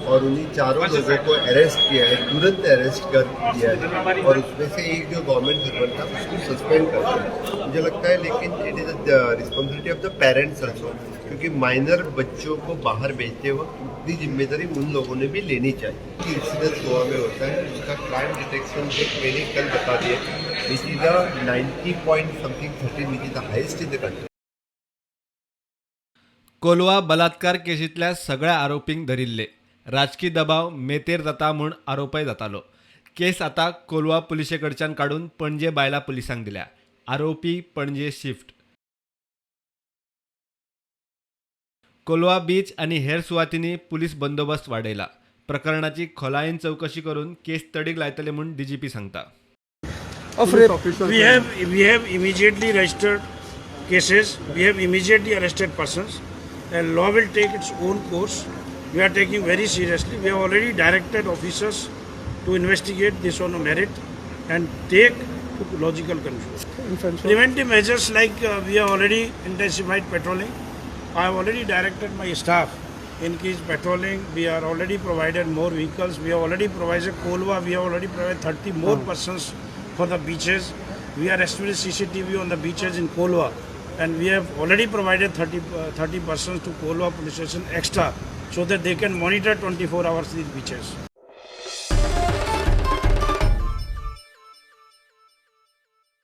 और उन्हीं चारों लोगों को अरेस्ट किया है, तुरंत अरेस्ट कर दिया है और उसमें से एक जो गवर्नमेंट सर्वेंट था उसको सस्पेंड कर दिया। मुझे लगता है लेकिन it is the responsibility of the parents also, क्योंकि माइनर बच्चों को बाहर भेजते वक्त उतनी जिम्मेदारी उन लोगों ने भी लेनी चाहिए। इंसिडेंट गोवा में होता है उसका क्राइम डिटेक्शन रेट मैंने कल बता दिया, which is the 90.13 which is the highest in the country. Kolwa बलात्कार केशींतल्या सगळ्या आरोपींक धरिल्ले, राजकीय दबाव मेतेर जाता म्हूण आरोपय जातालो। केस आता कोलवा पुलिशे कडच्यान काडून पणजे बायला पुलिसांक दिल्या। आरोपी पणजे शिफ्ट। कोलवा बीच आणि हेर सुवातींनी पुलीस बंदोबस्त वाडयला। प्रकरणाची खोलायेन चौकशी करून केस तडीक लायतले म्हूण डीजीपी सांगता। We have immediately registered cases. We have immediately arrested persons. And law will take its own course. We are taking very seriously. We have already directed officers to investigate this on a merit and take to logical conclusion. Preventive measures like we have already intensified patrolling. I have already directed my staff increase patrolling. We are already provided more vehicles. We have already provided Kolwa. We have already provided 30 more persons for the beaches. We are establishing CCTV on the beaches in Kolwa. And we have already provided 30 persons to Kolwa police station extra so that they can monitor 24 hours these beaches.